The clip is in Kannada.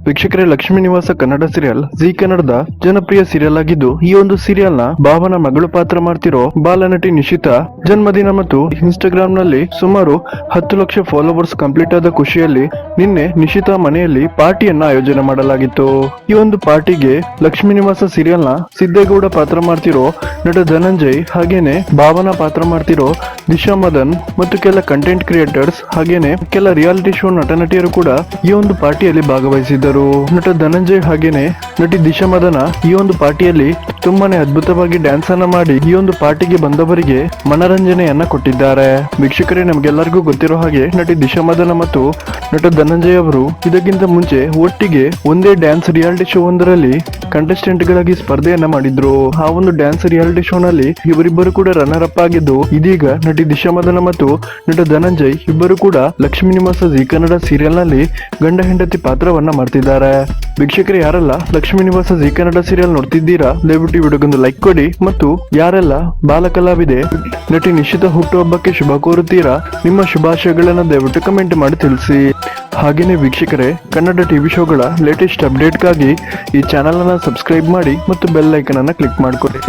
ವೀಕ್ಷಕರೇ, ಲಕ್ಷ್ಮೀ ನಿವಾಸ ಕನ್ನಡ ಸೀರಿಯಲ್ ಜಿ ಕನ್ನಡದ ಜನಪ್ರಿಯ ಸೀರಿಯಲ್ ಆಗಿದ್ದು, ಈ ಒಂದು ಸೀರಿಯಲ್ ನ ಭಾವನ ಮಗಳು ಪಾತ್ರ ಮಾಡ್ತಿರೋ ಬಾಲನಟಿ ನಿಶಿತಾ ಜನ್ಮದಿನ ಮತ್ತು ಇನ್ಸ್ಟಾಗ್ರಾಮ್ ನಲ್ಲಿ ಸುಮಾರು 10 ಲಕ್ಷ ಫಾಲೋವರ್ಸ್ ಕಂಪ್ಲೀಟ್ ಆದ ಖುಷಿಯಲ್ಲಿ ನಿನ್ನೆ ನಿಶಿತಾ ಮನೆಯಲ್ಲಿ ಪಾರ್ಟಿಯನ್ನ ಆಯೋಜನೆ ಮಾಡಲಾಗಿತ್ತು. ಈ ಒಂದು ಪಾರ್ಟಿಗೆ ಲಕ್ಷ್ಮೀ ನಿವಾಸ ಸೀರಿಯಲ್ ನ ಸಿದ್ದೇಗೌಡ ಪಾತ್ರ ಮಾಡ್ತಿರೋ ನಟ ಧನಂಜಯ್, ಹಾಗೇನೆ ಭಾವನ ಪಾತ್ರ ಮಾಡ್ತಿರೋ ದಿಶಾ ಮದನ್ ಮತ್ತು ಕೆಲ ಕಂಟೆಂಟ್ ಕ್ರಿಯೇಟರ್ಸ್ ಹಾಗೇನೆ ಕೆಲ ರಿಯಾಲಿಟಿ ಶೋ ನಟ ನಟಿಯರು ಕೂಡ ಈ ಒಂದು ಪಾರ್ಟಿಯಲ್ಲಿ ಭಾಗವಹಿಸಿದ್ದರು. ನಟ ಧನಂಜಯ್ ಹಾಗೇನೆ ನಟಿ ದಿಶಾ ಮದನ ಈ ಒಂದು ಪಾರ್ಟಿಯಲ್ಲಿ ತುಂಬಾನೇ ಅದ್ಭುತವಾಗಿ ಡ್ಯಾನ್ಸ್ ಅನ್ನ ಮಾಡಿ ಈ ಒಂದು ಪಾರ್ಟಿಗೆ ಬಂದವರಿಗೆ ಮನರಂಜನೆಯನ್ನ ಕೊಟ್ಟಿದ್ದಾರೆ. ವೀಕ್ಷಕರೇ, ನಮಗೆಲ್ಲರಿಗೂ ಗೊತ್ತಿರೋ ಹಾಗೆ ನಟಿ ದಿಶಾ ಮದನ ಮತ್ತು ನಟ ಧನಂಜಯ್ ಅವರು ಇದಕ್ಕಿಂತ ಮುಂಚೆ ಒಟ್ಟಿಗೆ ಒಂದೇ ಡ್ಯಾನ್ಸ್ ರಿಯಾಲಿಟಿ ಶೋ ಒಂದರಲ್ಲಿ ಕಂಟೆಸ್ಟೆಂಟ್ ಗಳಾಗಿ ಸ್ಪರ್ಧೆಯನ್ನ ಮಾಡಿದ್ರು. ಆ ಒಂದು ಡ್ಯಾನ್ಸ್ ರಿಯಾಲಿಟಿ ಶೋ ನಲ್ಲಿ ಇವರಿಬ್ಬರು ಕೂಡ ರನ್ನರ್ ಅಪ್ ಆಗಿದ್ದು, ಇದೀಗ ನಟಿ ದಿಶಾ ಮದನ ಮತ್ತು ನಟ ಧನಂಜಯ್ ಇಬ್ಬರು ಕೂಡ ಲಕ್ಷ್ಮೀ ನಿವಾಸ ಜಿ ಕನ್ನಡ ಸೀರಿಯಲ್ ನಲ್ಲಿ ಗಂಡ ಹೆಂಡತಿ ಪಾತ್ರವನ್ನ ಮಾಡ್ತಿದ್ದಾರೆ. ವೀಕ್ಷಕರು, ಯಾರೆಲ್ಲ ಲಕ್ಷ್ಮೀ ನಿವಾಸ ಜಿ ಕನ್ನಡ ಸೀರಿಯಲ್ ನೋಡ್ತಿದ್ದೀರಾ, ದಯವಿಟ್ಟು ವಿಡಿಯೋಗೊಂದು ಲೈಕ್ ಕೊಡಿ ಮತ್ತು ಯಾರೆಲ್ಲ ಬಾಲ ಕಲಾವಿದೆ ನಟಿ ನಿಶಿತಾ ಹುಟ್ಟುಹಬ್ಬಕ್ಕೆ ಶುಭ ಕೋರುತ್ತೀರಾ, ನಿಮ್ಮ ಶುಭಾಶಯಗಳನ್ನ ದಯವಿಟ್ಟು ಕಮೆಂಟ್ ಮಾಡಿ ತಿಳಿಸಿ. ಹಾಗೇನೆ ವೀಕ್ಷಕರೇ, ಕನ್ನಡ ಟಿವಿ ಶೋಗಳ ಲೇಟೆಸ್ಟ್ ಅಪ್ಡೇಟ್ಗಾಗಿ ಈ ಚಾನೆಲ್ ಅನ್ನ ಸಬ್ಸ್ಕ್ರೈಬ್ ಮಾಡಿ ಮತ್ತು ಬೆಲ್ ಐಕನ್ ಅನ್ನ ಕ್ಲಿಕ್ ಮಾಡಿಕೊಡಿ.